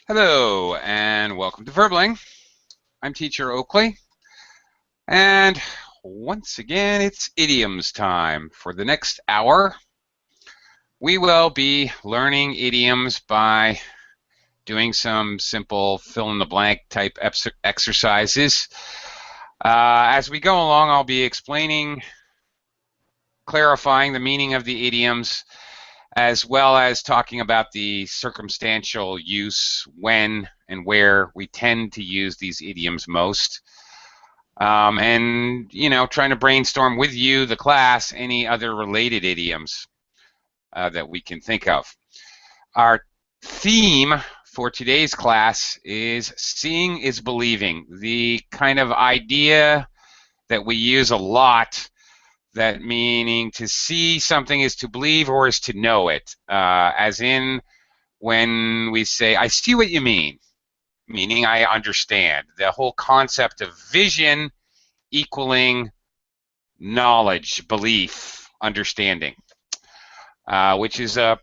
Hello and welcome to Verbling. I'm teacher Oakley, and once again it's idioms time. For the next hour, we will be learning idioms by doing some simple fill-in-the-blank type exercises. As we go along, I'll be explaining, clarifying the meaning of the idioms, as well as talking about the circumstantial use, when and where we tend to use these idioms most. And, trying to brainstorm with you, the class, any other related idioms that we can think of. Our theme for today's class is seeing is believing, the kind of idea that we use a lot, that meaning to see something is to believe or is to know it, as in when we say, I see what you mean, meaning I understand. The whole concept of vision equaling knowledge, belief, understanding, which is a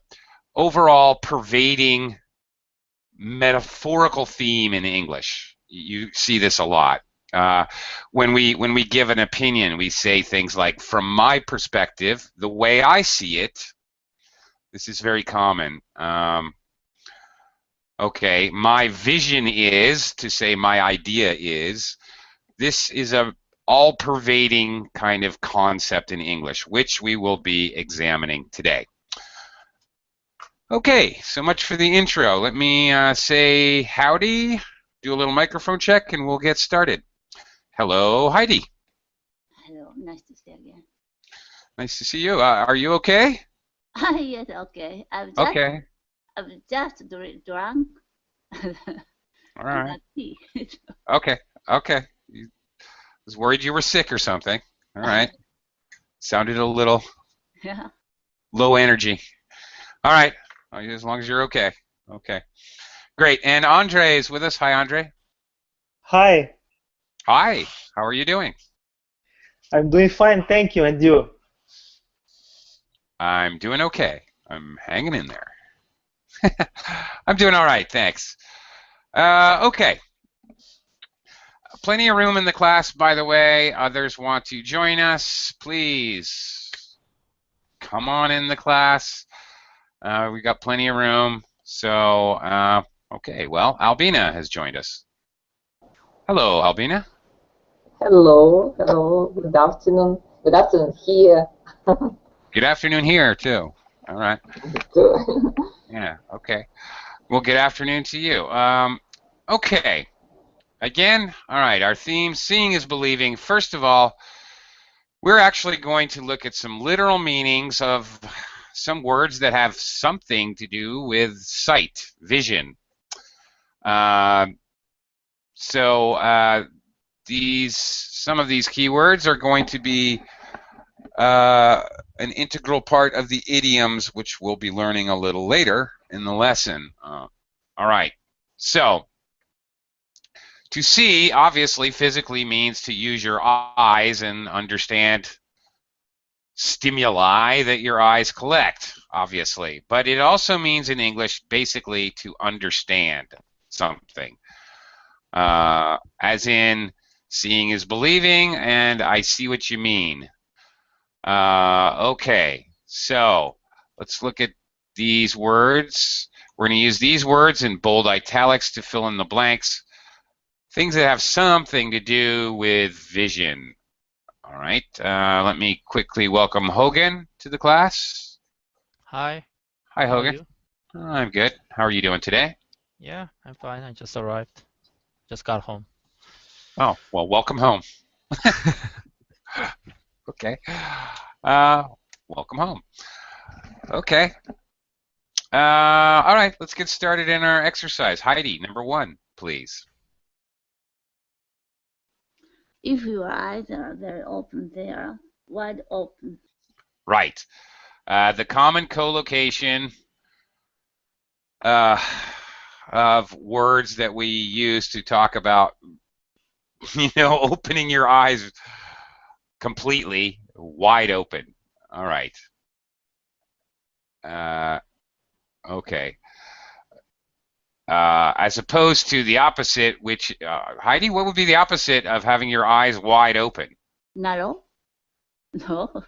overall pervading metaphorical theme in English. You see this a lot. When we give an opinion, we say things like, from my perspective, the way I see it. This is very common. Okay, my vision is, to say my idea is. This is a all-pervading kind of concept in English, which we will be examining today. Okay, so much for the intro. Let me say howdy, do a little microphone check, and we'll get started. Hello, Heidi. Hello, nice to see you again. Nice to see you. Are you okay? Yes, okay. Okay. I'm just drunk. All I right. got tea. Okay. Okay. I was worried you were sick or something. All right. Sounded a little Yeah. low energy. All right. As long as you're okay. Okay. Great. And Andre is with us. Hi, Andre. Hi, Hi. How are you doing? I'm doing fine, thank you. And you? I'm doing okay. I'm hanging in there. I'm doing all right, thanks. Okay. Plenty of room in the class, by the way. Others want to join us. Please come on in the class. We got plenty of room. So, okay. Well, Albina has joined us. Hello, Albina. Hello, hello, good afternoon. Good afternoon here. Good afternoon here, too. All right. Too. Yeah, okay. Well, good afternoon to you. Okay. Again, all right, our theme, seeing is believing. First of all, we're actually going to look at some literal meanings of some words that have something to do with sight, vision. Some of these keywords are going to be an integral part of the idioms, which we'll be learning a little later in the lesson. All right, so to see, obviously, physically means to use your eyes and understand stimuli that your eyes collect, obviously. But it also means in English, basically, to understand something. As in, seeing is believing, and I see what you mean. Okay, so let's look at these words. We're going to use these words in bold italics to fill in the blanks. Things that have something to do with vision. All right, let me quickly welcome Hogan to the class. Hi. Hi, How are Hogan. you? I'm good. How are you doing today? Yeah, I'm fine. I just arrived. Just got home. Oh, well, welcome home. Okay. Welcome home. Okay. All right, let's get started in our exercise. Heidi, number 1, please. If your eyes are very open, they are wide open. Right. The common collocation of words that we use to talk about, opening your eyes completely wide open. All right. Okay. as opposed to the opposite, which, Heidi, what would be the opposite of having your eyes wide open? Narrow? No.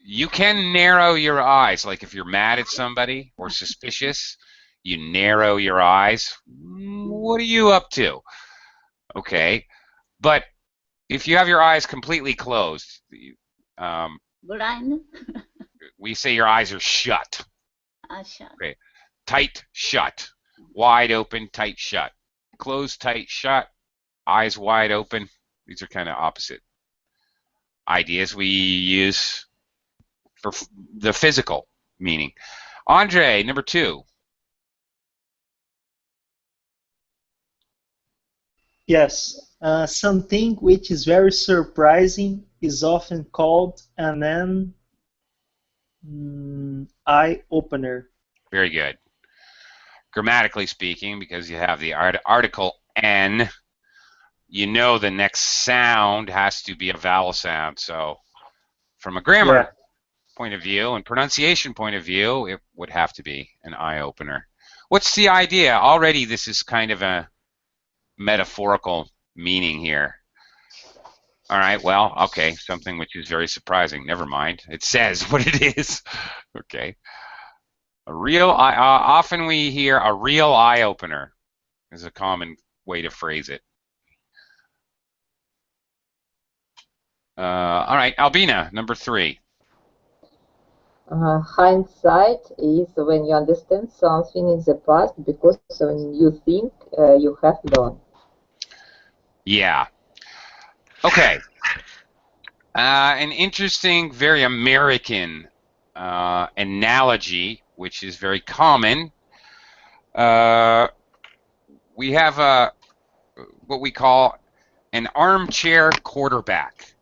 You can narrow your eyes, like if you're mad at somebody or suspicious, you narrow your eyes. What are you up to? Okay, but if you have your eyes completely closed, Blind? we say your eyes are shut. Shut. Okay, tight, shut, wide open, tight, shut, closed, tight, shut, eyes wide open. These are kind of opposite ideas we use for the physical meaning. Andre, number 2. Yes. Something which is very surprising is often called an eye-opener. Very good. Grammatically speaking, because you have the article N, you know the next sound has to be a vowel sound. So from a grammar point of view and pronunciation point of view, it would have to be an eye-opener. What's the idea? Already this is kind of a metaphorical meaning here. All right, well, okay, something which is very surprising. Never mind. It says what it is. Okay. A real eye, often we hear a real eye-opener is a common way to phrase it. All right, Albina, number 3. Hindsight is when you understand something in the past because when you think you have learned. Yeah. Okay. An interesting, very American analogy, which is very common. We have what we call an armchair quarterback.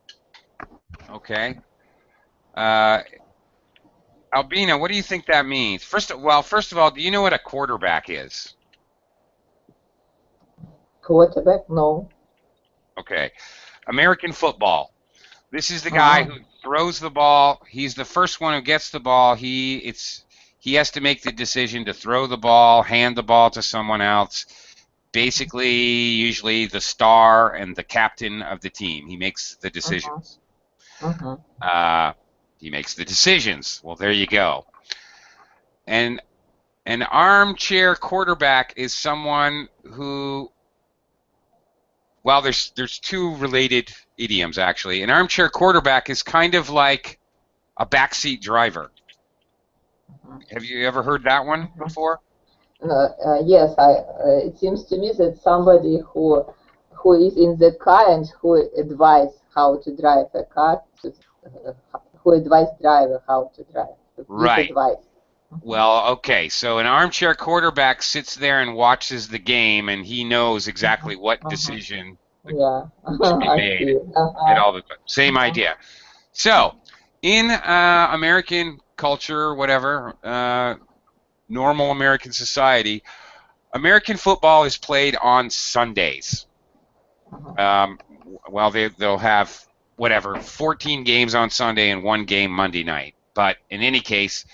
Okay. Albina, what do you think that means? First of all, do you know what a quarterback is? Quarterback? No. Okay. American football. This is the guy who throws the ball. He's the first one who gets the ball. He has to make the decision to throw the ball, hand the ball to someone else. Basically, usually the star and the captain of the team. He makes the decisions. He makes the decisions. Well, there you go. And an armchair quarterback is someone who, well, there's 2 related idioms, actually. An armchair quarterback is kind of like a backseat driver. Have you ever heard that one before? Yes, it seems to me that somebody who is in the car and who advise how to drive a car, who advise driver how to drive. Right. Advice. Well, okay, so an armchair quarterback sits there and watches the game, and he knows exactly what decision should be made. And all the same idea. So, in American culture, whatever, normal American society, American football is played on Sundays. Well, they'll have, 14 games on Sunday and 1 game Monday night. But in any case,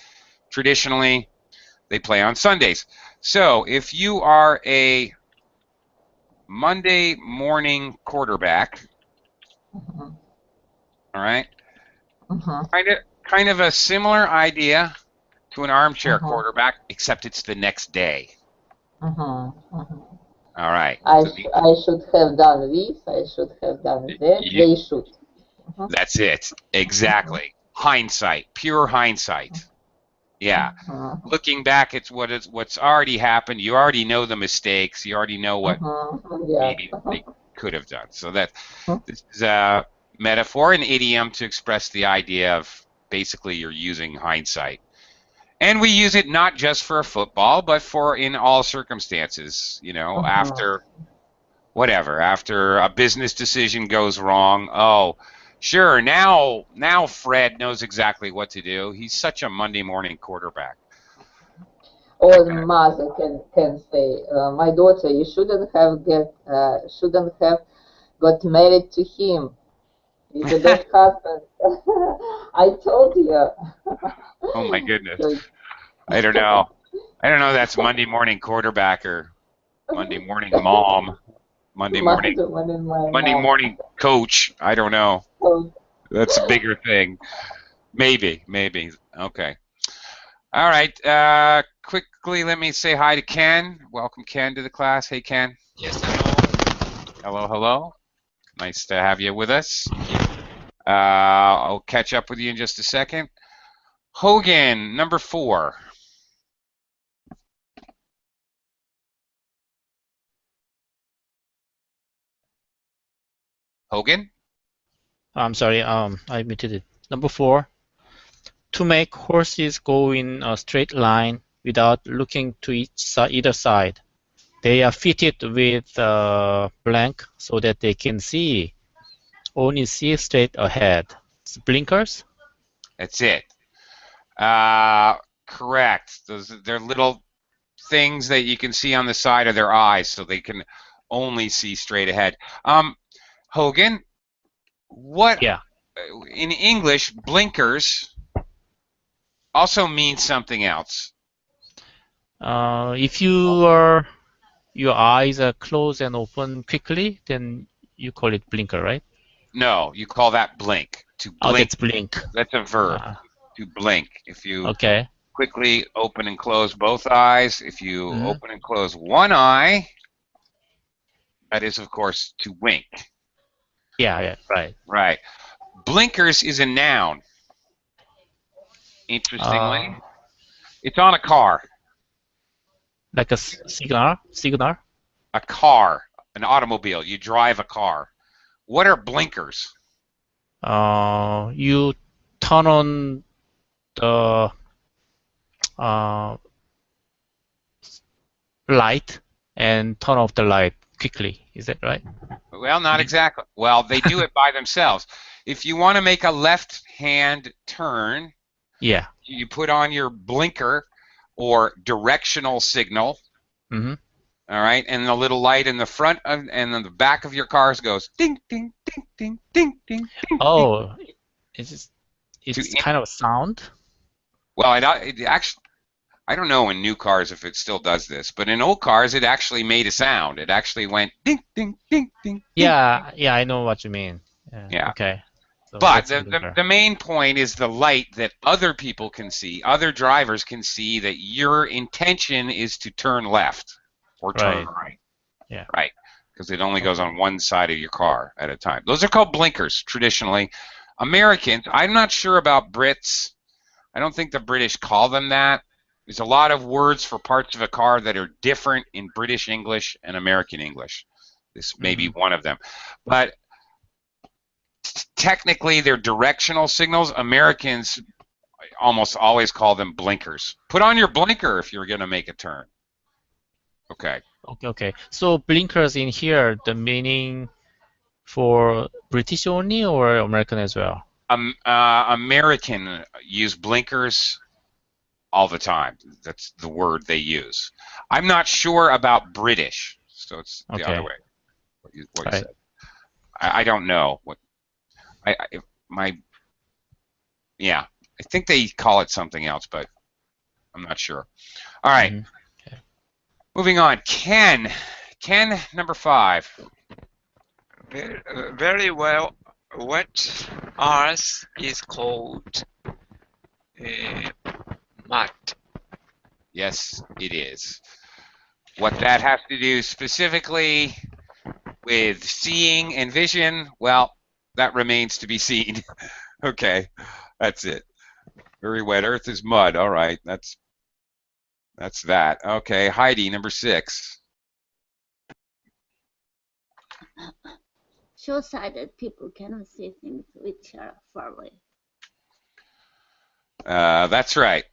traditionally, they play on Sundays. So if you are a Monday morning quarterback, all right, kind of a similar idea to an armchair quarterback, except it's the next day. All right. I should have done this. I should have done that. They should. That's it. Exactly. Hindsight. Pure hindsight. Yeah. Looking back at what's already happened, you already know the mistakes. You already know what maybe they could have done. So this is a metaphor, an idiom to express the idea of basically you're using hindsight. And we use it not just for football, but for in all circumstances. After a business decision goes wrong. Oh, sure, now Fred knows exactly what to do. He's such a Monday morning quarterback. Or the mother can say, my daughter, you shouldn't have got married to him. He's a bad husband. I told you. Oh my goodness. I don't know. That's Monday morning quarterbacker. Monday morning mom, Monday morning coach. I don't know. Oh, That's a bigger thing. Maybe. Okay. All right. Quickly, let me say hi to Ken. Welcome, Ken, to the class. Hey, Ken. Yes, hello. Hello. Nice to have you with us. I'll catch up with you in just a second. Hogan, number 4. Hogan? I'm sorry, I muted it. Number 4, to make horses go in a straight line without looking to either side. They are fitted with blank so that they can only see straight ahead. It's blinkers? That's it. Correct. They're little things that you can see on the side of their eyes so they can only see straight ahead. Hogan, what in English, blinkers also means something else. If your eyes are closed and open quickly, then you call it blinker, right? No, you call that blink. To blink. Oh, that's blink. That's a verb. To blink. If you quickly open and close both eyes, if you open and close one eye, that is, of course, to wink. Yeah, right. Right. Blinkers is a noun. Interestingly, it's on a car. Like a signal? A car, an automobile. You drive a car. What are blinkers? You turn on the light and turn off the light quickly. Is that right? Well, not exactly. Well, they do it by themselves. If you want to make a left-hand turn, you put on your blinker or directional signal. Mm-hmm. All right, and the little light in the front and then the back of your cars goes ding, ding, ding, ding, ding, ding, ding. Oh, it's kind of a sound. Well, it actually, I don't know in new cars if it still does this, but in old cars it actually made a sound. It actually went ding, ding, ding, ding. Yeah, I know what you mean. Yeah. Okay. So but the main point is the light that other people can see, other drivers can see that your intention is to turn left or turn right. Yeah. Right. Because it only goes on one side of your car at a time. Those are called blinkers traditionally. Americans, I'm not sure about Brits. I don't think the British call them that. There's a lot of words for parts of a car that are different in British English and American English. This may be one of them. But technically, they're directional signals. Americans almost always call them blinkers. Put on your blinker if you're going to make a turn. Okay. Okay. So blinkers in here, the meaning for British only or American as well? American use blinkers all the time. That's the word they use. I'm not sure about British, so it's the other way. What you said. I don't know what. I think they call it something else, but I'm not sure. All right. Okay. Moving on. Ken, number 5. Very well. What else is called mud? Yes, it is. What that has to do specifically with seeing and vision, well, that remains to be seen. Okay, that's it. Very wet earth is mud. All right, that's that. Okay, Heidi, number 6. Short-sighted people cannot see things which are far away. That's right.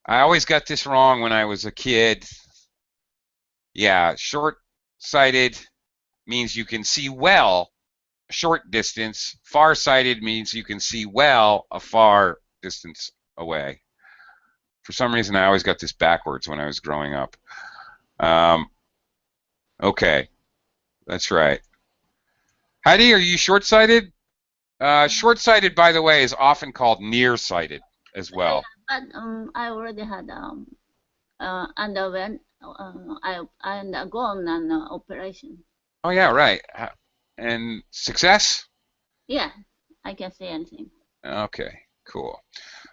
I always got this wrong when I was a kid. Yeah, short-sighted means you can see well a short distance. Far-sighted means you can see well a far distance away. For some reason, I always got this backwards when I was growing up. Okay, that's right. Heidi, are you short-sighted? Short-sighted, by the way, is often called nearsighted as well. But I already had and when I go on an operation. Oh yeah, right. And success? Yeah, I can say anything. Okay, cool.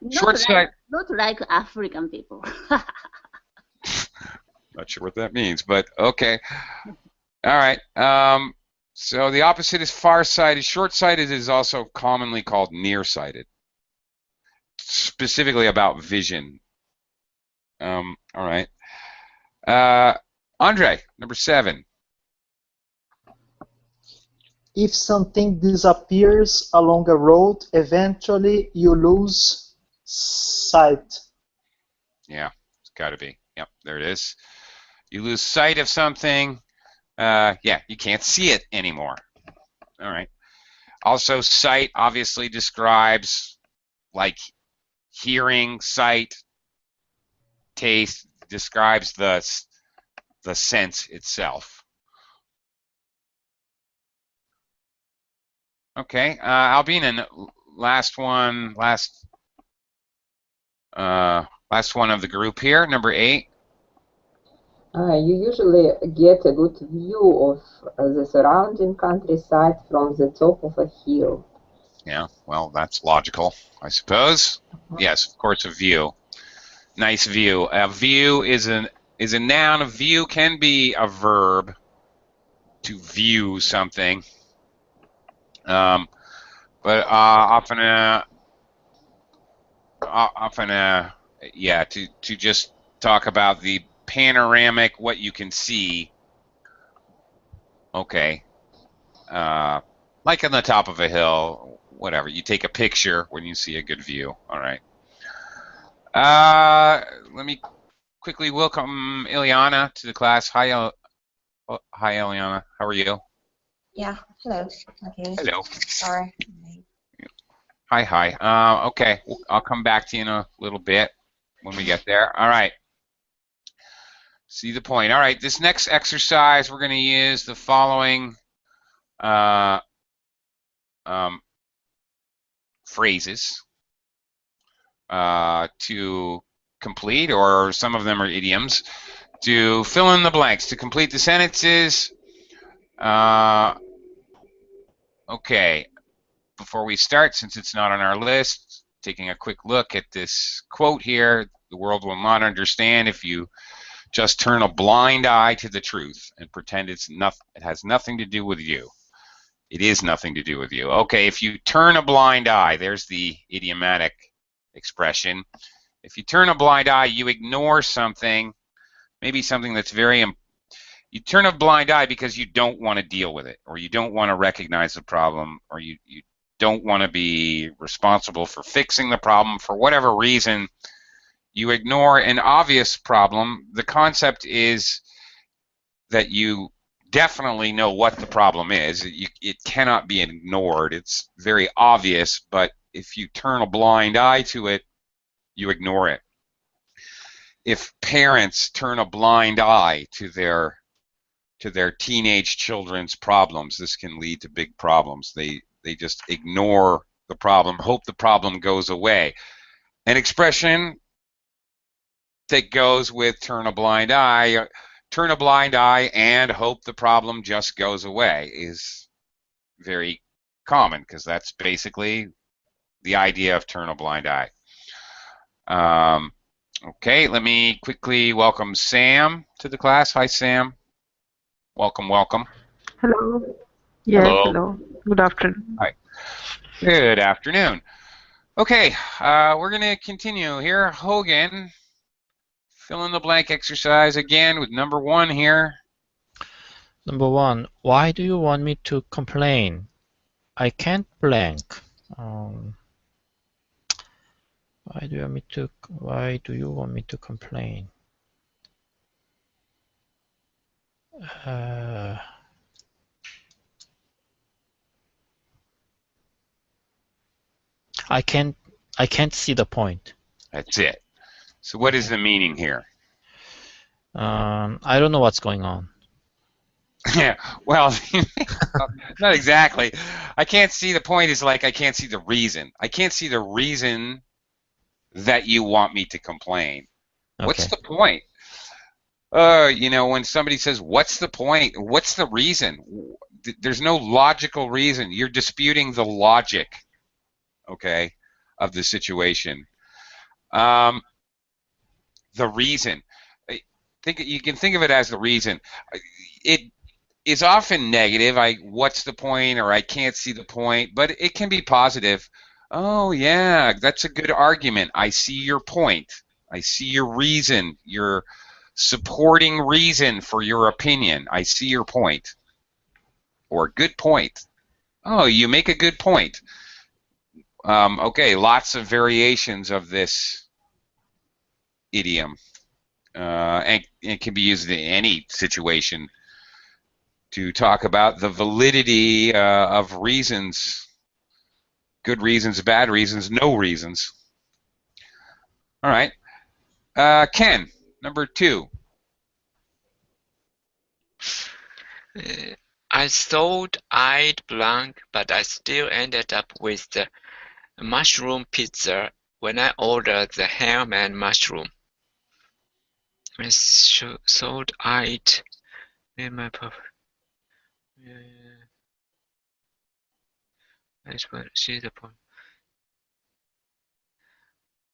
Not Short like, sight. not like African people. Not sure what that means, but okay. All right. So the opposite is farsighted. Short-sighted is also commonly called nearsighted, specifically about vision. All right. Andre, number 7. If something disappears along a road, eventually you lose sight. Yeah, it's got to be. Yep, there it is. You lose sight of something. Yeah, you can't see it anymore. All right. Also, sight obviously describes like hearing, sight, taste, describes the sense itself. Okay, Albina, last one of the group here, number 8. You usually get a good view of the surrounding countryside from the top of a hill. Yeah, well, that's logical, I suppose. Yes, of course, a view. Nice view. A view is a noun. A view can be a verb, to view something. But often, yeah, to just talk about the panoramic, what you can see. Okay. Like on the top of a hill, whatever. You take a picture when you see a good view. All right. Let me quickly welcome Ileana to the class. Hi, hi, Ileana. How are you? Yeah, hello. Okay. Hello. Sorry. Hi. Okay, I'll come back to you in a little bit when we get there. All right. See the point. All right, this next exercise, we're going to use the following phrases to complete, or some of them are idioms, to fill in the blanks, to complete the sentences. Okay, before we start, since it's not on our list, taking a quick look at this quote here: the world will not understand if you just turn a blind eye to the truth and pretend it has nothing to do with you. It is nothing to do with you. Okay, if you turn a blind eye, there's the idiomatic expression. If you turn a blind eye, you ignore something, maybe something that's you turn a blind eye because you don't want to deal with it, or you don't want to recognize the problem, or you don't want to be responsible for fixing the problem. For whatever reason, you ignore an obvious problem. The concept is that you definitely know what the problem is. It cannot be ignored. It's very obvious, but if you turn a blind eye to it, you ignore it. If parents turn a blind eye to their teenage children's problems, this can lead to big problems. They just ignore the problem, hope the problem goes away. An expression that goes with turn a blind eye and hope the problem just goes away is very common, because that's basically the idea of turn a blind eye. Okay, let me quickly welcome Sam to the class. Hi, Sam. Welcome. Hello. Yes, hello. Good afternoon. Hi. Good afternoon. Okay, we're going to continue here. Hogan, fill in the blank exercise again with number 1 here. Number 1, why do you want me to complain? I can't blank. Why do you want me to complain? I can't see the point. That's it. So what is the meaning here? I don't know what's going on. Yeah, well, not exactly. I can't see the point is like I can't see the reason. I can't see the reason that you want me to complain. Okay. What's the point? You know, when somebody says, "What's the point? What's the reason?" There's no logical reason. You're disputing the logic, okay, of the situation. The reason. You can think of it as the reason. It is often negative. What's the point? Or I can't see the point. But it can be positive. Oh yeah, that's a good argument. I see your point. I see your reason. Your supporting reason for your opinion. I see your point. Or good point. Oh, you make a good point. Okay, lots of variations of this idiom. And it can be used in any situation to talk about the validity of reasons, good reasons, bad reasons, no reasons. All right. Ken, number 2. I thought I'd blank, but I still ended up with the mushroom pizza when I ordered the ham and mushroom. I thought I'd made my perfect. That's what see the point.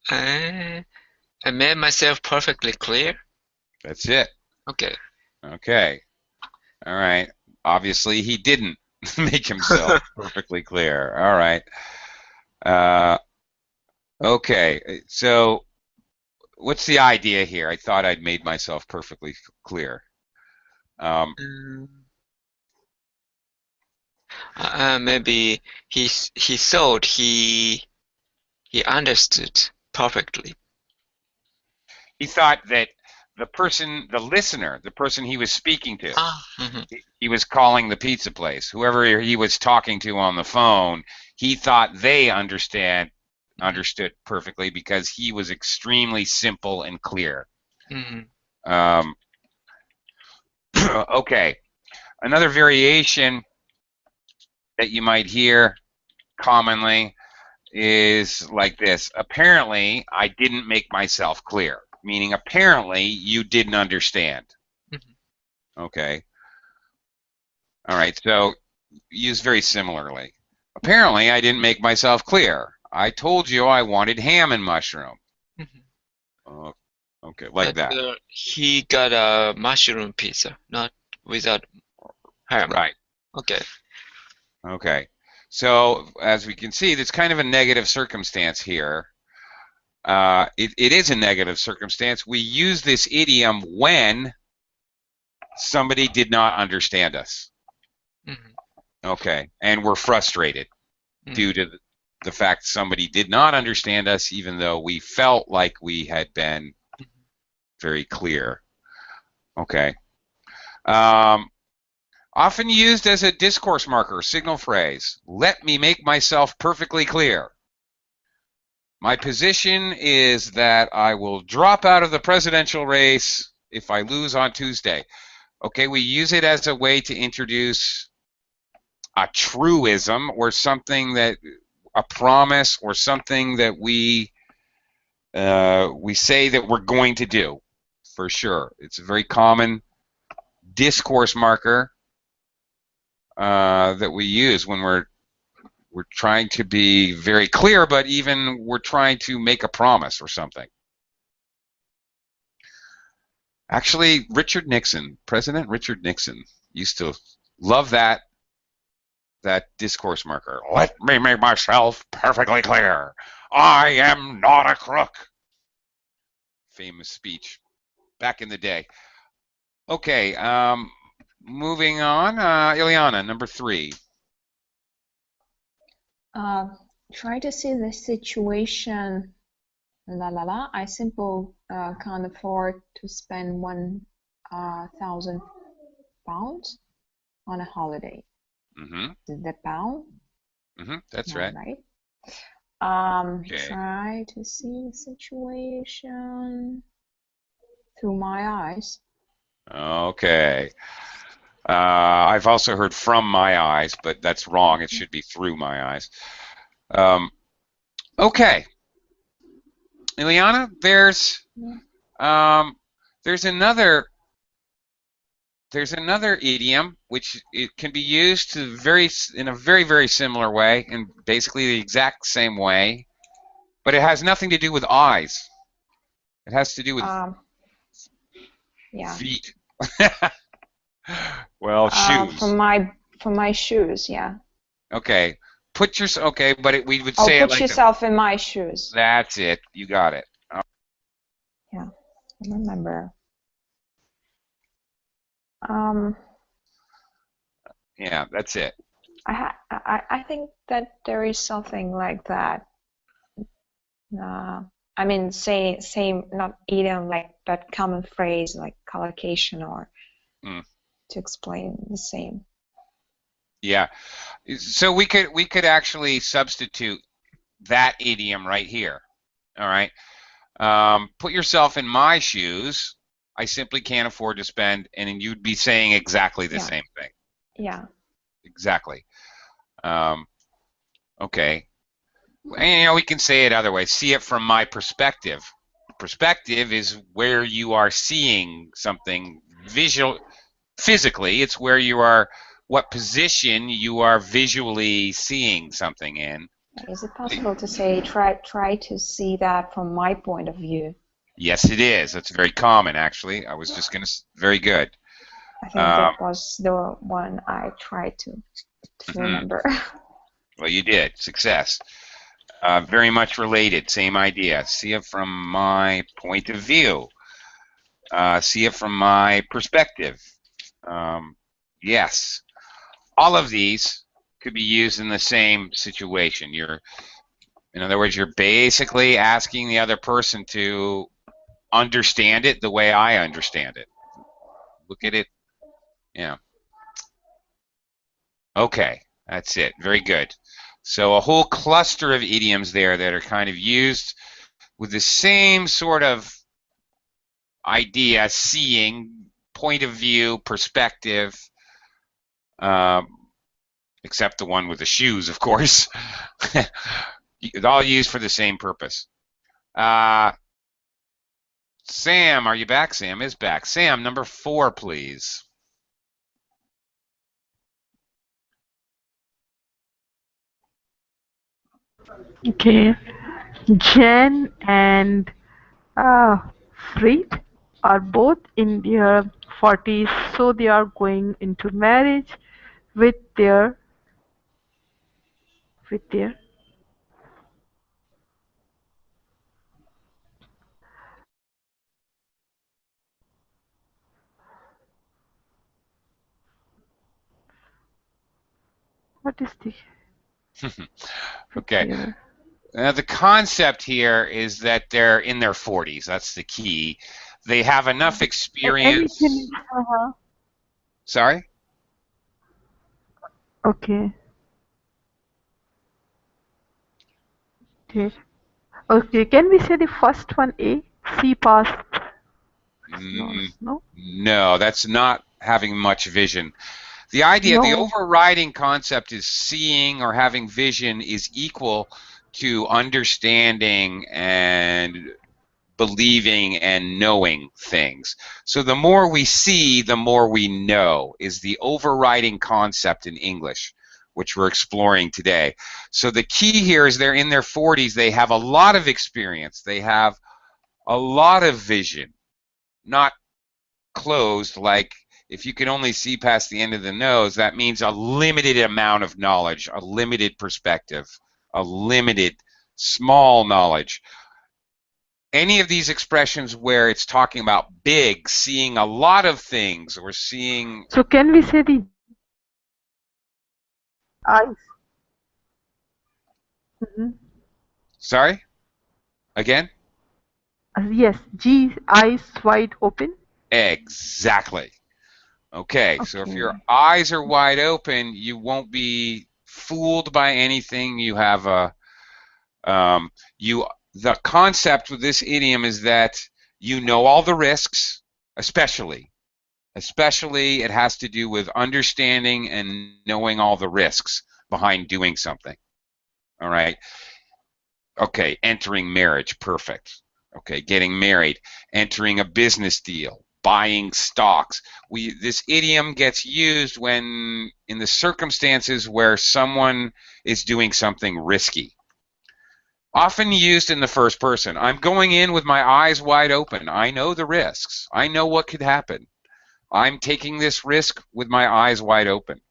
I made myself perfectly clear. That's it. Okay. Okay. All right. Obviously, he didn't make himself perfectly clear. All right. Okay. So, what's the idea here? I thought I'd made myself perfectly clear. Maybe he thought he understood perfectly. He thought that the person, the listener, the person he was speaking to, he was calling the pizza place, whoever he was talking to on the phone, he thought they understood perfectly because he was extremely simple and clear. Okay. Another variation that you might hear commonly is like this. Apparently, I didn't make myself clear. Meaning, apparently, you didn't understand. Okay. All right. So, used very similarly. Apparently, I didn't make myself clear. I told you I wanted ham and mushroom. Okay, like that. He got a mushroom pizza, not without ham. Right. Okay. Okay. So, as we can see, there's kind of a negative circumstance here. It is a negative circumstance. We use this idiom when somebody did not understand us. Okay, and we're frustrated due to the fact somebody did not understand us, even though we felt like we had been very clear. Okay. Often used as a discourse marker, signal phrase. Let me make myself perfectly clear. My position is that I will drop out of the presidential race if I lose on Tuesday. Okay, we use it as a way to introduce a truism or something that, a promise or something that we say that we're going to do, for sure. It's a very common discourse marker that we use when we're trying to be very clear, but even we're trying to make a promise or something. Actually, President Richard Nixon used to love that discourse marker. Let me make myself perfectly clear. I am not a crook. Famous speech back in the day. Okay, moving on. Ileana, number 3. Try to see the situation. I simply can't afford to spend 1,000 pounds on a holiday. The pound? That's right. Right. Okay. Try to see the situation through my eyes. Okay. I've also heard from my eyes, but that's wrong. It should be through my eyes. Okay. Ileana, there's another there's another idiom which it can be used to in a very, very similar way, in basically the exact same way, but it has nothing to do with eyes. It has to do with Yeah. feet. Well, shoes. For my shoes, yeah. Okay. Okay, but we would Oh, say it put like yourself in my shoes. That's it. You got it. Yeah, I remember. Yeah, that's it. I think that there is something like that. I mean, same, not idiom, like that common phrase, like collocation, or to explain the same. Yeah. So we could actually substitute that idiom right here. All right. Put yourself in my shoes. I simply can't afford to spend, and you'd be saying exactly the same thing. Yeah. Exactly. Okay. And, we can say it other ways. See it from my perspective. Perspective is where you are seeing something physically. It's where you are, what position you are visually seeing something in. Is it possible to say try to see that from my point of view? Yes, it is. That's very common, actually. I was just going to. Very good. I think that was the one I tried to remember. Well, you did. Success. Very much related. Same idea. See it from my point of view. See it from my perspective. Yes. All of these could be used in the same situation. In other words, you're basically asking the other person to understand it the way I understand it. Look at it. Yeah. Okay, that's it. Very good. So a whole cluster of idioms there that are kind of used with the same sort of idea, seeing, point of view, perspective, except the one with the shoes, of course. It's all used for the same purpose. Sam, are you back? Sam is back. Sam, number 4, please. Okay. Jen and Fritz are both in their 40s, so they are going into marriage with their what is the Okay. Now, the concept here is that they're in their 40s. That's the key. They have enough experience. Sorry? Okay. Okay. Okay. Can we say the first one A? See past. No. No, that's not having much vision. The idea, the overriding concept is seeing or having vision is equal to understanding and believing and knowing things. So the more we see, the more we know is the overriding concept in English, which we're exploring today. So the key here is they're in their 40s. They have a lot of experience. They have a lot of vision, not closed, like if you can only see past the end of the nose, that means a limited amount of knowledge, a limited perspective, a limited small knowledge. Any of these expressions where it's talking about big, seeing a lot of things, or seeing... So can we say the eyes? Sorry? Again? Yes, G, eyes wide open. Exactly. Okay, so if your eyes are wide open, you won't be fooled by anything. You have a... the concept with this idiom is that you know all the risks, especially it has to do with understanding and knowing all the risks behind doing something. All right. Okay, entering marriage, perfect. Okay, getting married, entering a business deal, buying stocks. This idiom gets used when in the circumstances where someone is doing something risky. Often used in the first person. I'm going in with my eyes wide open. I know the risks. I know what could happen. I'm taking this risk with my eyes wide open.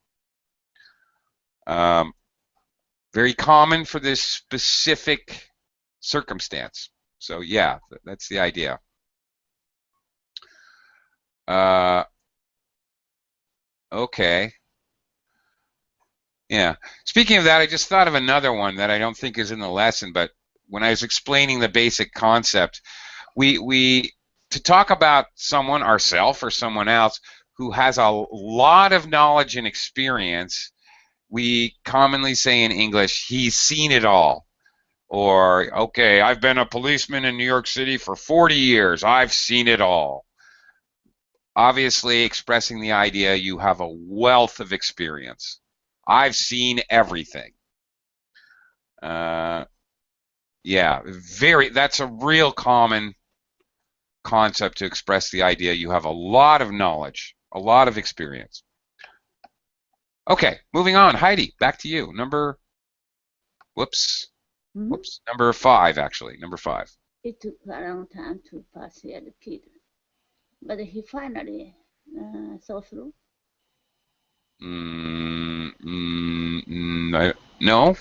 Very common for this specific circumstance. So yeah, that's the idea. Okay. Yeah. Speaking of that, I just thought of another one that I don't think is in the lesson, but when I was explaining the basic concept, we to talk about someone, ourselves or someone else, who has a lot of knowledge and experience, we commonly say in English, he's seen it all. Or, okay, I've been a policeman in New York City for 40 years. I've seen it all. Obviously expressing the idea you have a wealth of experience. I've seen everything. Yeah, that's a real common concept to express the idea you have a lot of knowledge, a lot of experience. Okay, moving on. Heidi, back to you. Number 5, actually. Number 5. It took a long time to persuade the kid, but he finally saw through. No.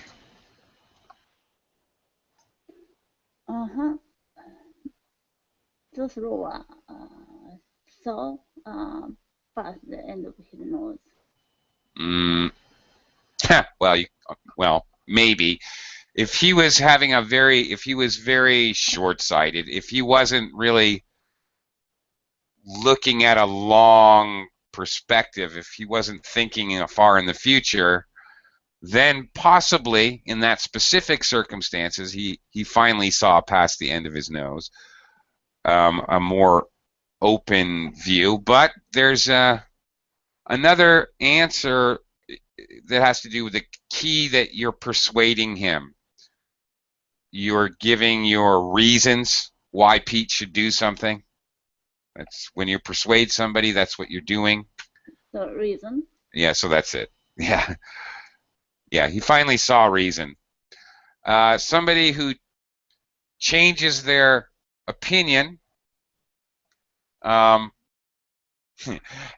Saw through. Saw past the end of his nose. Well, maybe. If he was very short-sighted, if he wasn't really looking at a long perspective, if he wasn't thinking far in the future, then possibly in that specific circumstances, he finally saw past the end of his nose, a more open view. But there's another answer that has to do with the key that you're persuading him. You're giving your reasons why Pete should do something. That's when you persuade somebody, that's what you're doing. The reason? Yeah, so that's it. Yeah. Yeah, he finally saw reason. Somebody who changes their opinion and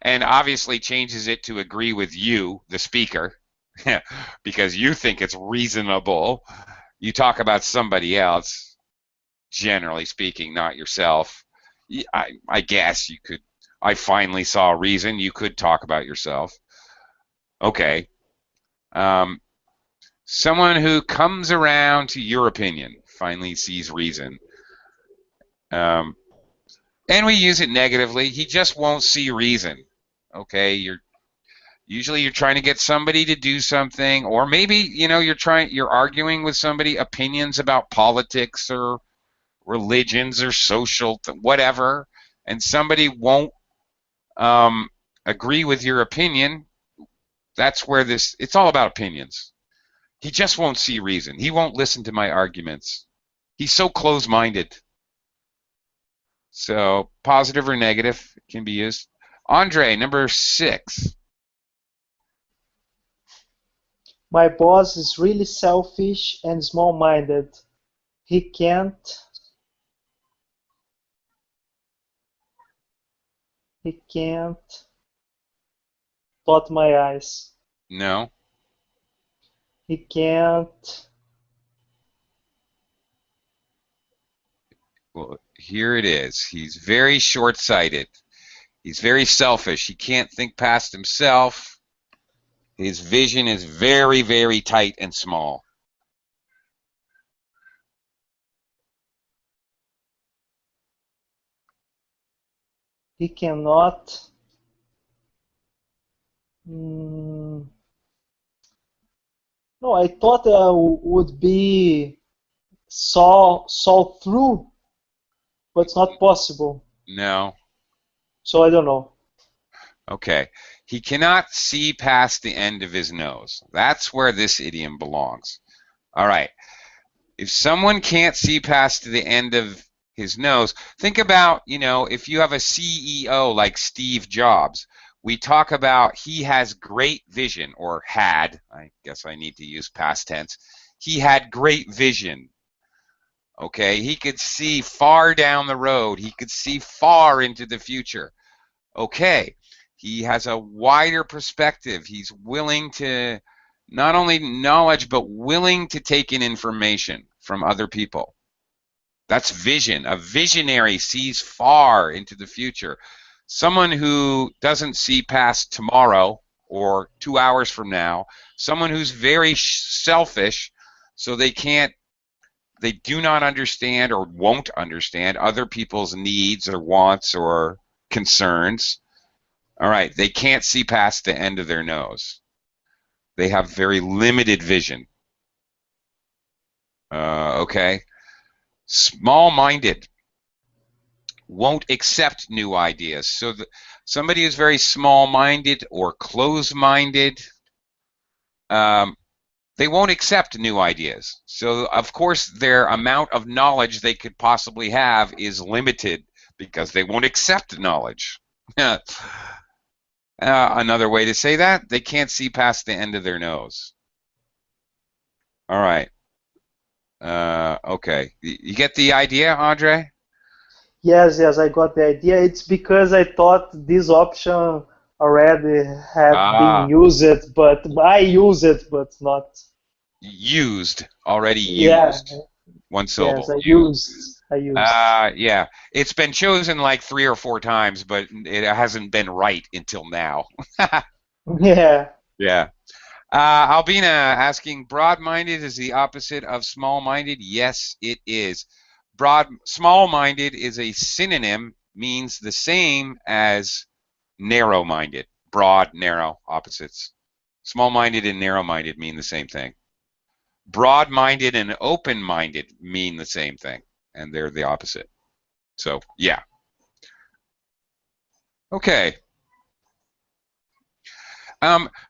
obviously changes it to agree with you, the speaker, because you think it's reasonable. You talk about somebody else, generally speaking, not yourself. I guess you could. I finally saw reason. You could talk about yourself. Okay. Someone who comes around to your opinion, finally sees reason. And we use it negatively. He just won't see reason. Okay, you're trying to get somebody to do something, or maybe you're arguing with somebody opinions about politics or religions or social whatever, and somebody won't agree with your opinion. That's where it's all about opinions. He just won't see reason. He won't listen to my arguments. He's so close-minded. So positive or negative can be used. Andre, number 6. My boss is really selfish and small-minded. He can't dot my I's. No. He can't. Well, here it is. He's very short-sighted. He's very selfish. He can't think past himself. His vision is very, very tight and small. He cannot. No, I thought would be saw through, but it's not possible. No. So I don't know. Okay. He cannot see past the end of his nose. That's where this idiom belongs. All right. If someone can't see past the end of his nose. Think about, if you have a CEO like Steve Jobs, we talk about he has great vision, or had. I guess I need to use past tense. He had great vision. Okay, he could see far down the road. He could see far into the future. Okay, he has a wider perspective. He's willing to not only knowledge, but willing to take in information from other people. That's vision. A visionary sees far into the future. Someone who doesn't see past tomorrow or 2 hours from now, someone who's very selfish, so they do not understand or won't understand other people's needs or wants or concerns. All right, they can't see past the end of their nose. They have very limited vision. Okay. Small-minded, won't accept new ideas. So somebody who's very small-minded or closed-minded, they won't accept new ideas. So of course their amount of knowledge they could possibly have is limited because they won't accept knowledge. Another way to say that, they can't see past the end of their nose. All right. Okay. You get the idea, Andre? Yes, I got the idea. It's because I thought this option already had been used, but I use it, but not used. Already yeah. used. One syllable. Yes, I used. Yeah. It's been chosen like 3 or 4 times, but it hasn't been right until now. Yeah. Yeah. Albina asking, broad-minded is the opposite of small-minded? Yes, it is. Small-minded is a synonym, means the same as narrow-minded. Broad, narrow, opposites. Small-minded and narrow-minded mean the same thing. Broad-minded and open-minded mean the same thing, and they're the opposite. So, yeah. Okay.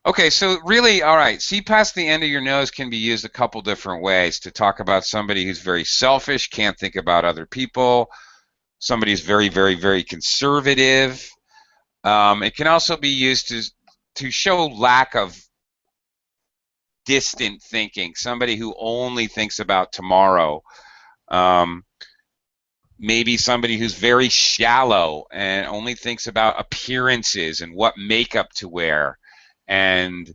Okay, so really, all right, see past the end of your nose can be used a couple different ways to talk about somebody who's very selfish, can't think about other people, somebody who's very, very, very conservative. It can also be used to show lack of distant thinking, somebody who only thinks about tomorrow. Maybe somebody who's very shallow and only thinks about appearances and what makeup to wear, and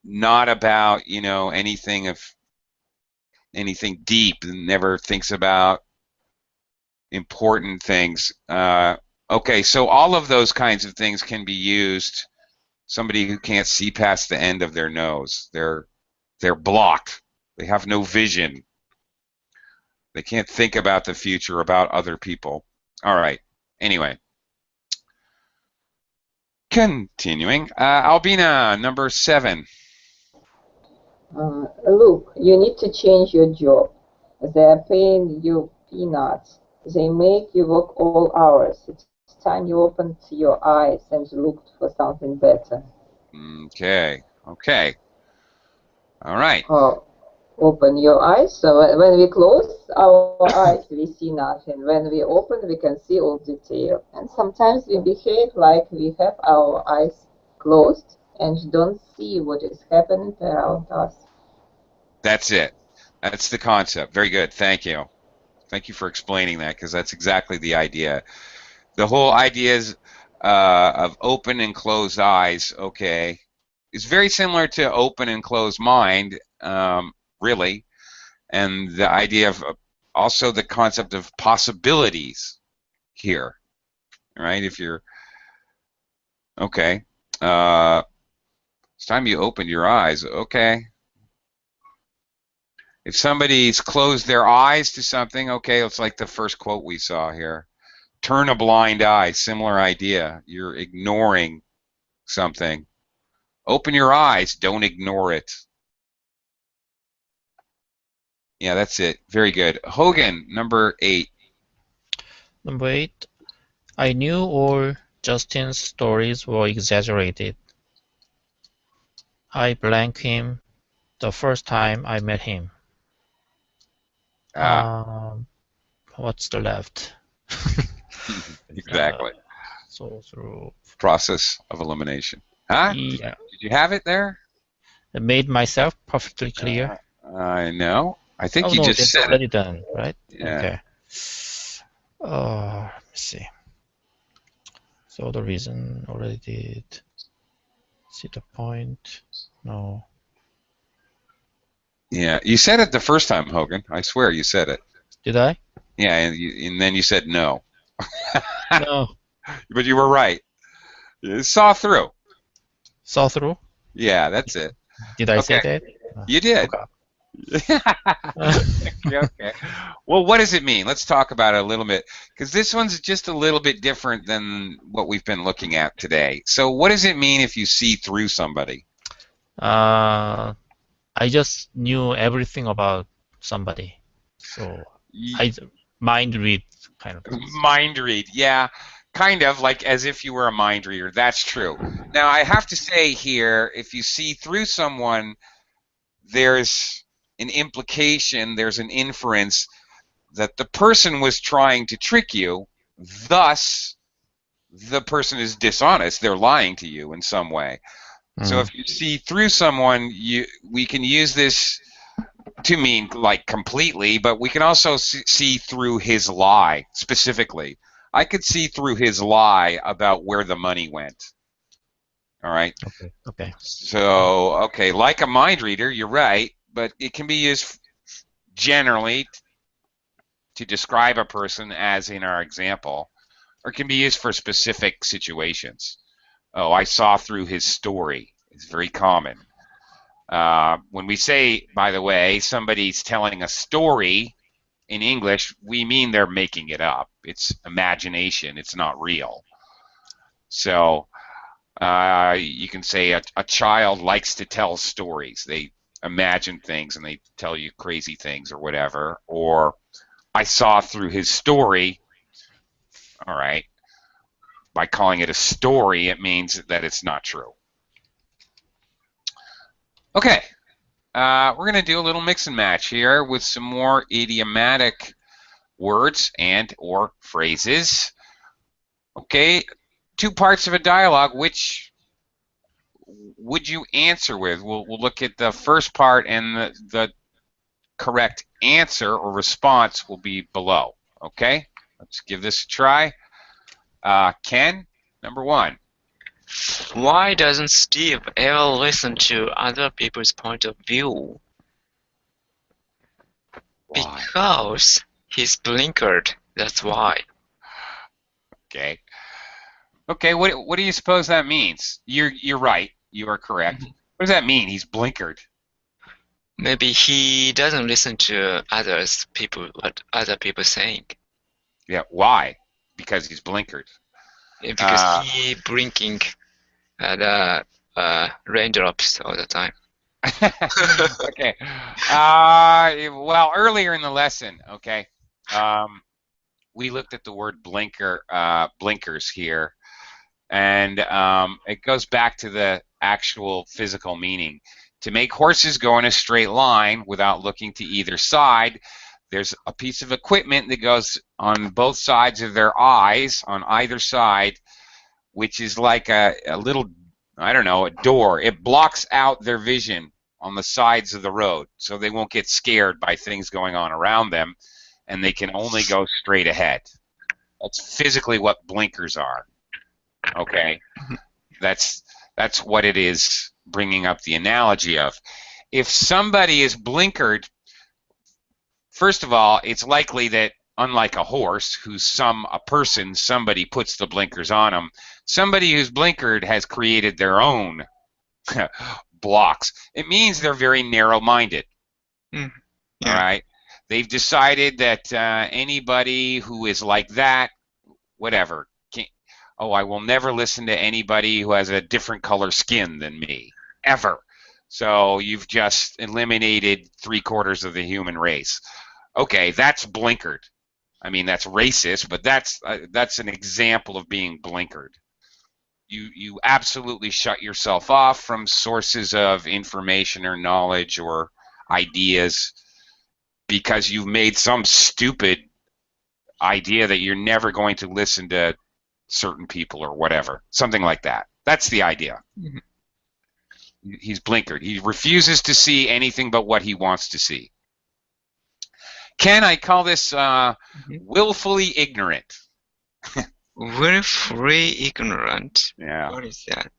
not about anything deep, and never thinks about important things. Okay, so all of those kinds of things can be used. Somebody who can't see past the end of their nose, they're blocked. They have no vision. They can't think about the future, about other people. All right. Anyway. Continuing. Albina, number 7. Look, you need to change your job. They are paying you peanuts. They make you work all hours. It's time you opened your eyes and looked for something better. Okay. Okay. All right. Open your eyes. So when we close our eyes, we see nothing. When we open, we can see all detail. And sometimes we behave like we have our eyes closed and don't see what is happening around us. That's it. That's the concept. Very good. Thank you. Thank you for explaining that, because that's exactly the idea. The whole idea is of open and closed eyes, okay, is very similar to open and closed mind, really, and the idea of also the concept of possibilities here, right? If you're okay, it's time you opened your eyes. Okay. If somebody's closed their eyes to something, okay, it's like the first quote we saw here. Turn a blind eye, similar idea. You're ignoring something. Open your eyes, don't ignore it. Yeah, that's it. Very good. Hogan, number 8. Number 8. I knew all Justin's stories were exaggerated. I blanked him the first time I met him. what's the left? Exactly. So through. Process of elimination. Huh? Yeah. Did you have it there? I made myself perfectly clear. I know. I think Oh you no, just that's said already it. done, right? Yeah. Okay. Let's see. So the reason already did. See the point? No. Yeah, you said it the first time, Hogan. I swear you said it. Did I? Yeah, and then you said no. No. But you were right. You saw through. Saw through? Yeah, that's it. Did I say Okay. that? You did. Okay. Okay. Well, what does it mean? Let's talk about it a little bit, because this one's just a little bit different than what we've been looking at today. So what does it mean if you see through somebody? I just knew everything about somebody. So I mind read kind of things. Mind read, yeah. Kind of like as if you were a mind reader. That's true. Now, I have to say here, if you see through someone, there's an implication, there's an inference that the person was trying to trick you, thus the person is dishonest. They're lying to you in some way. So if you see through someone, we can use this to mean like completely, but we can also see through his lie specifically. I could see through his lie about where the money went. All right. Okay. So, okay, like a mind reader, you're right, but it can be used generally to describe a person, as in our example, or it can be used for specific situations. Oh, I saw through his story. It's very common. When we say, by the way, somebody's telling a story in English, we mean they're making it up. It's imagination. It's not real. So you can say a child likes to tell stories. They imagine things and they tell you crazy things or whatever. Or I saw through his story. All right. By calling it a story, it means that it's not true. Okay. We're going to do a little mix and match here with some more idiomatic words and or phrases. Okay, two parts of a dialogue. Which would you answer with? We'll look at the first part, and the correct answer or response will be below. Okay, let's give this a try. Ken, number one. Why doesn't Steve ever listen to other people's point of view? Why? Because he's blinkered, that's why. Okay. Okay, what do you suppose that means? You're right. You are correct. What does that mean? He's blinkered. Maybe he doesn't listen to what other people saying. Yeah, why? Because he's blinkered. Because he blinking the raindrops all the time. Okay. Well, earlier in the lesson, okay, we looked at the word blinkers here, and it goes back to the actual physical meaning. To make horses go in a straight line without looking to either side, there's a piece of equipment that goes on both sides of their eyes, on either side, which is like a little, I don't know, a door. It blocks out their vision on the sides of the road, so they won't get scared by things going on around them, and they can only go straight ahead. That's physically what blinkers are. Okay, that's what it is, bringing up the analogy of. If somebody is blinkered, first of all, it's likely that unlike a horse, somebody puts the blinkers on them, somebody who's blinkered has created their own blocks. It means they're very narrow-minded. Yeah. All right? They've decided that anybody who is like that, whatever, I will never listen to anybody who has a different color skin than me, ever. So you've just eliminated 3/4 of the human race. Okay, that's blinkered. I mean, that's racist, but that's an example of being blinkered. You absolutely shut yourself off from sources of information or knowledge or ideas because you've made some stupid idea that you're never going to listen to certain people or whatever, something like that. That's the idea. Mm-hmm. He's blinkered. He refuses to see anything but what he wants to see. Ken, I call this willfully ignorant. Willfully ignorant? Yeah. What is that?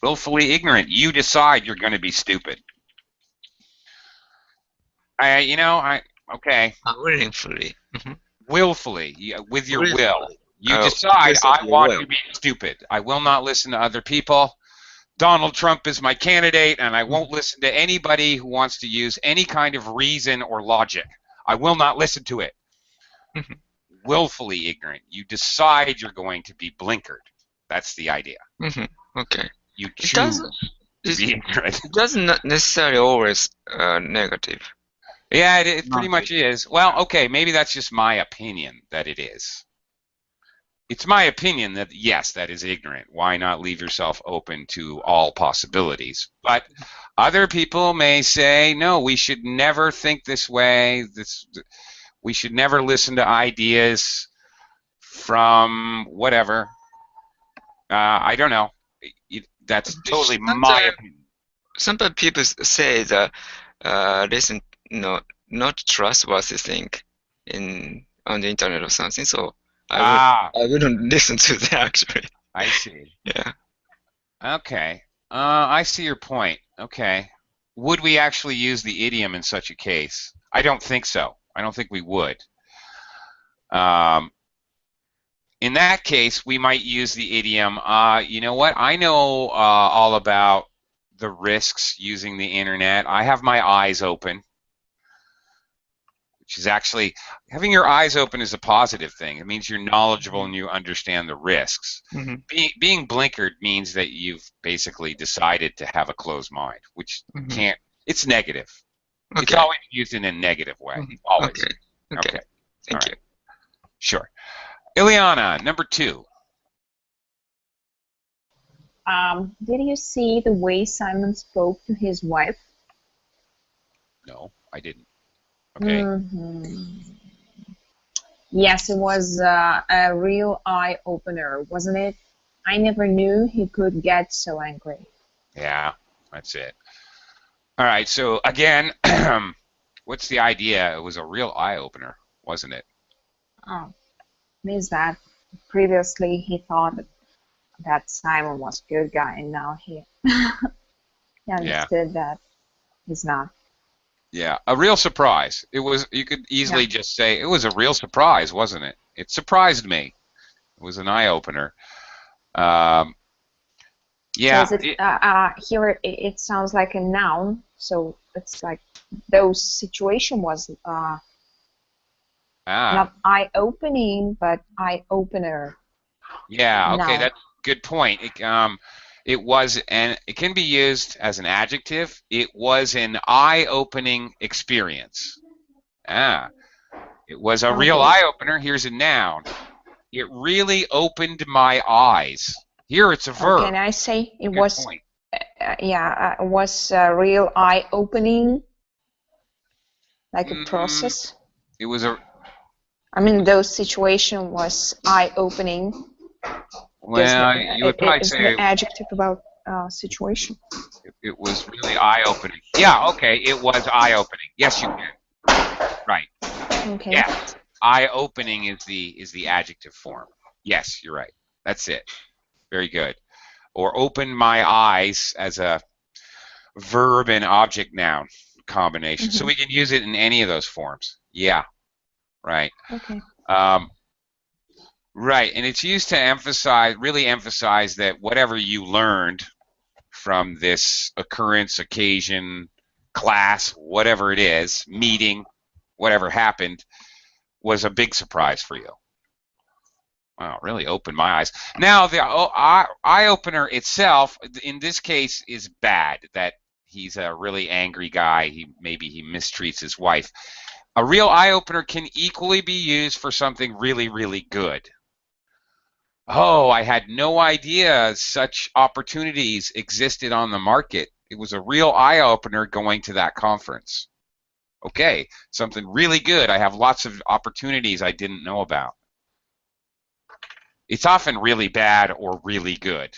Willfully ignorant. You decide you're going to be stupid. Okay. Willfully. Mm-hmm. Willfully, with your Willfully. will. You decide, I want to be stupid. I will not listen to other people. Donald Trump is my candidate, and I won't listen to anybody who wants to use any kind of reason or logic. I will not listen to it. Mm-hmm. Willfully ignorant. You decide you're going to be blinkered. That's the idea. Mm-hmm. Okay. You choose to be ignorant. It doesn't necessarily always negative. Yeah, it pretty much is. Well, okay, maybe that's just my opinion that it is. It's my opinion that, yes, that is ignorant. Why not leave yourself open to all possibilities? But other people may say, no, we should never think this way. We should never listen to ideas from whatever. I don't know. That's totally my opinion. Some people say that listen, not trustworthy thing on the internet or something. So I wouldn't listen to that actually. I see. Yeah. Okay. I see your point. Okay. Would we actually use the idiom in such a case? I don't think so. I don't think we would. In that case, we might use the idiom, you know what? I know all about the risks using the internet. I have my eyes open. Which is actually, having your eyes open is a positive thing. It means you're knowledgeable and you understand the risks. Mm-hmm. Being blinkered means that you've basically decided to have a closed mind, which can't, it's negative. Okay. It's always used in a negative way. Always. Okay. Thank you. Sure. Ileana, number 2. Did you see the way Simon spoke to his wife? No, I didn't. Okay. Yes, it was a real eye-opener, wasn't it? I never knew he could get so angry. Yeah, that's it. All right, so again, what's the idea? It was a real eye-opener, wasn't it? Oh, means that previously he thought that Simon was a good guy, and now he understood that he's not. Yeah, a real surprise. It was. You could easily just say it was a real surprise, wasn't it? It surprised me. It was an eye-opener. Yeah. So is here it sounds like a noun, so it's like those situation was not eye-opening, but eye-opener. Yeah. Okay, that's a good point. It was, and it can be used as an adjective. It was an eye-opening experience. It was a real eye-opener. Here's a noun. It really opened my eyes. Here it's a verb. Can I say it was? It was a real eye-opening, like a process. It was a. I mean, those situation was eye-opening. Well, you would probably say an adjective about situation. It was really eye-opening. Yeah, okay, it was eye-opening. Yes, you can. Right. Okay. Yeah, eye-opening is the adjective form. Yes, you're right. That's it. Very good. Or open my eyes as a verb and object noun combination. So we can use it in any of those forms. Yeah. Right. Okay. Right, and it's used to really emphasize that whatever you learned from this occurrence, occasion, class, whatever it is, meeting, whatever happened, was a big surprise for you. Wow, really opened my eyes. Now, the eye-opener itself, in this case, is bad, that he's a really angry guy. Maybe he mistreats his wife. A real eye-opener can equally be used for something really, really good. Oh, I had no idea such opportunities existed on the market. It was a real eye-opener going to that conference. Okay, something really good. I have lots of opportunities I didn't know about. It's often really bad or really good.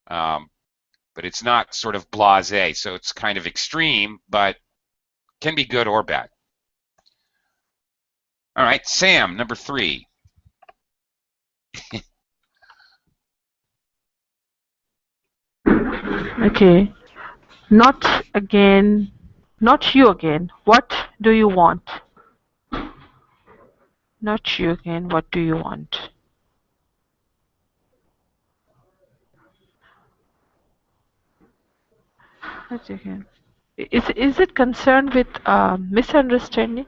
But it's not sort of blasé, so it's kind of extreme, but can be good or bad. All right, Sam, number 3. Okay. Not again. Not you again. What do you want? Not you again. What do you want? Not you again. Is it concerned with misunderstanding?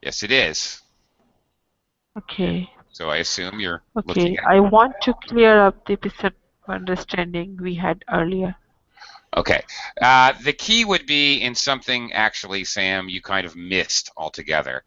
Yes, it is. Okay. So I assume you're looking Okay. at. I want to clear up the misunderstanding we had earlier. Okay. The key would be in something, actually, Sam, you kind of missed altogether.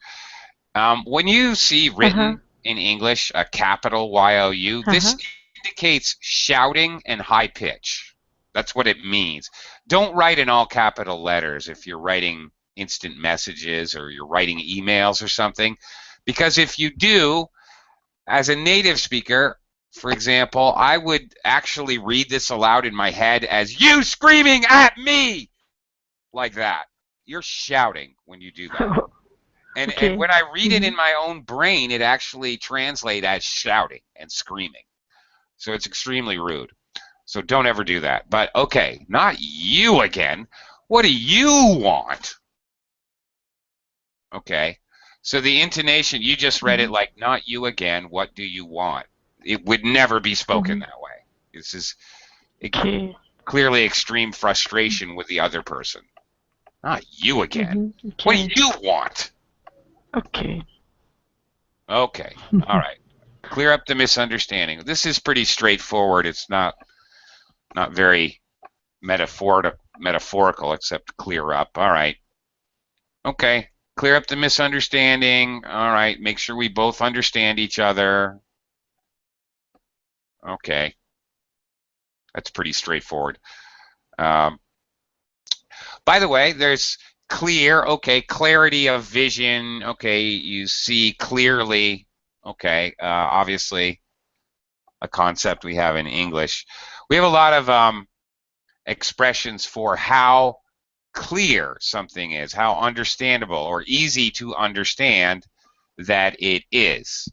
When you see written in English a capital Y-O-U, this indicates shouting and high pitch. That's what it means. Don't write in all capital letters if you're writing instant messages or you're writing emails or something, because if you do, as a native speaker, for example, I would actually read this aloud in my head as "you screaming at me," like that. You're shouting when you do that. And when I read it in my own brain, it actually translates as shouting and screaming. So it's extremely rude. So don't ever do that. But okay, not you again. What do you want? Okay. So the intonation, you just read it like, not you again, what do you want? It would never be spoken that way. This is clearly extreme frustration with the other person. Not you again. What do you want? Okay. Okay. All right. Clear up the misunderstanding. This is pretty straightforward. It's not very metaphorical, except clear up. All right. Okay. Clear up the misunderstanding. All right. Make sure we both understand each other. Okay. That's pretty straightforward. By the way, there's clear. Okay. Clarity of vision. Okay. You see clearly. Okay. Obviously, a concept we have in English. We have a lot of expressions for how clear something is, how understandable or easy to understand that it is.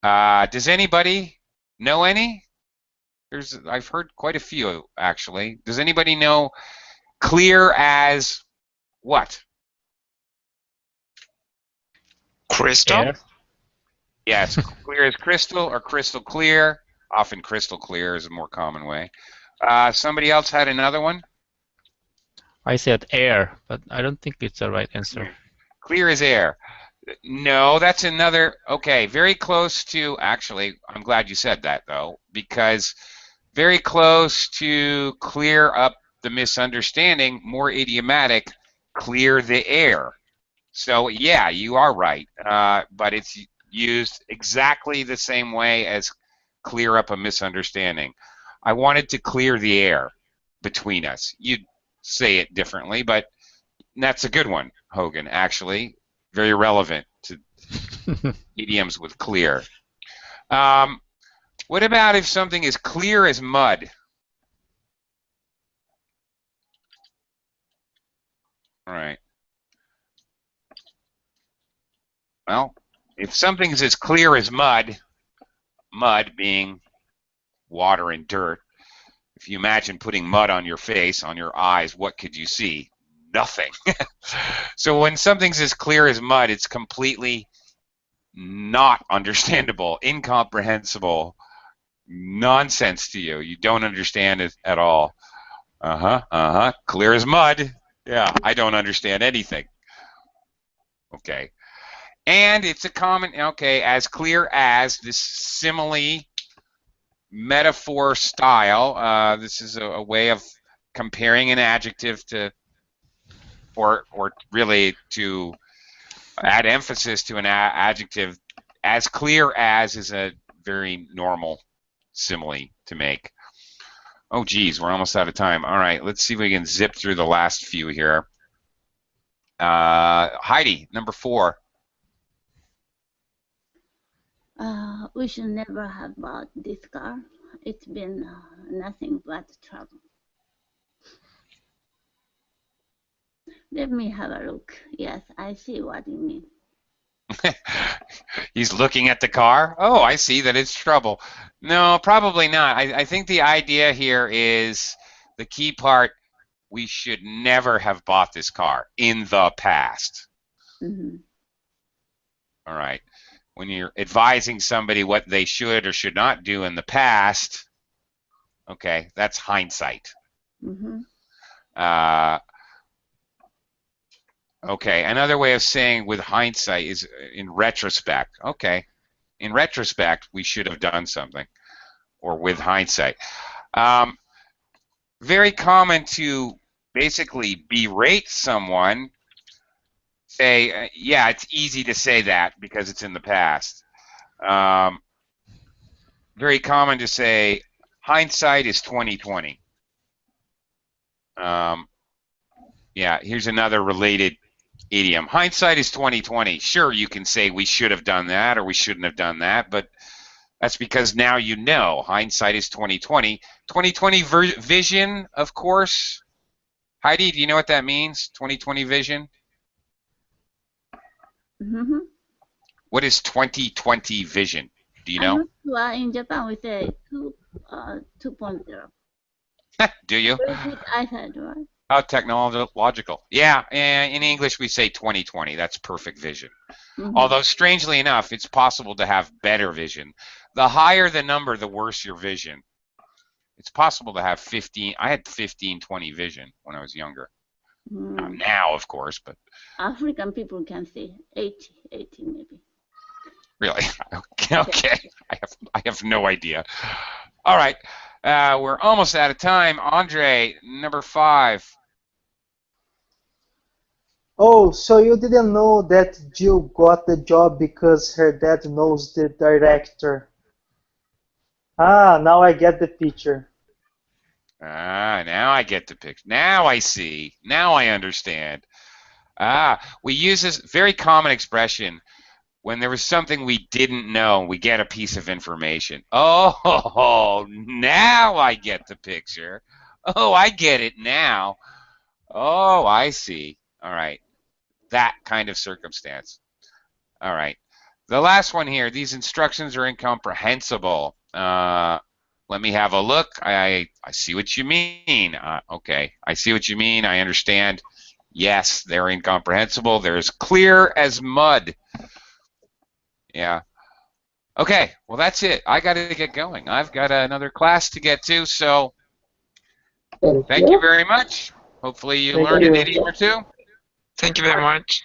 Does anybody know any? I've heard quite a few, actually. Does anybody know clear as what? Crystal? Air. Yes, clear as crystal or crystal clear. Often crystal clear is a more common way. Somebody else had another one? I said air, but I don't think it's the right answer. Clear as air. No, that's another. Okay, very close to. Actually, I'm glad you said that, though, because very close to clear up the misunderstanding, more idiomatic, clear the air. So, yeah, you are right, but it's used exactly the same way as clear up a misunderstanding. I wanted to clear the air between us. You'd say it differently, but that's a good one, Hogan, actually. Very relevant to idioms with clear. What about if something is clear as mud? All right. Well, if something is as clear as mud, mud being water and dirt, if you imagine putting mud on your face, on your eyes, what could you see? Nothing. So when something's as clear as mud, it's completely not understandable, incomprehensible, nonsense to you. You don't understand it at all. Clear as mud. Yeah, I don't understand anything. Okay. And it's a common, okay, as clear as this simile metaphor style. This is a way of comparing an adjective to, or really to add emphasis to an adjective. As clear as is a very normal simile to make. Oh, geez, we're almost out of time. All right, let's see if we can zip through the last few here. Heidi, number 4. We should never have bought this car. It's been nothing but trouble. Let me have a look. Yes, I see what you mean. He's looking at the car. Oh, I see that it's trouble. No, probably not. I think the idea here is the key part. We should never have bought this car in the past. Mm-hmm. All right. When you're advising somebody what they should or should not do in the past, okay, that's hindsight. Mm-hmm. Okay, another way of saying with hindsight is in retrospect. Okay, in retrospect, we should have done something, or with hindsight. Very common to basically berate someone. Say, yeah, it's easy to say that because it's in the past. Very common to say, hindsight is 20/20. Yeah, here's another related idiom. Hindsight is 20/20. Sure, you can say we should have done that or we shouldn't have done that, but that's because now you know. Hindsight is 20/20. 20/20 vision, of course. Heidi, do you know what that means? 20/20 vision? Mm-hmm. What is 20/20 vision? Do you know? In Japan, we say 2.0. Do you? Very good eyesight, right? Oh, technological. Yeah, and in English we say 20/20. That's perfect vision. Mm-hmm. Although, strangely enough, it's possible to have better vision. The higher the number, the worse your vision. It's possible to have 15. I had 15/20 vision when I was younger. Mm. Now, of course, but African people can see 80 maybe. really? Okay. I have no idea. All right. We're almost out of time. Andre, number 5. Oh, so you didn't know that Jill got the job because her dad knows the director. Ah, now I get the picture. Ah, now I get the picture. Now I see. Now I understand. We use this very common expression when there was something we didn't know. We get a piece of information. Oh, now I get the picture. Oh, I get it now. Oh, I see. All right. That kind of circumstance. All right. The last one here. These instructions are incomprehensible. Let me have a look. I see what you mean. Okay. I see what you mean. I understand. Yes, they're incomprehensible. They're as clear as mud. Yeah. Okay. Well, that's it. I got to get going. I've got another class to get to. So thank you very much. Hopefully you learned an idiom or two. Thank you very much.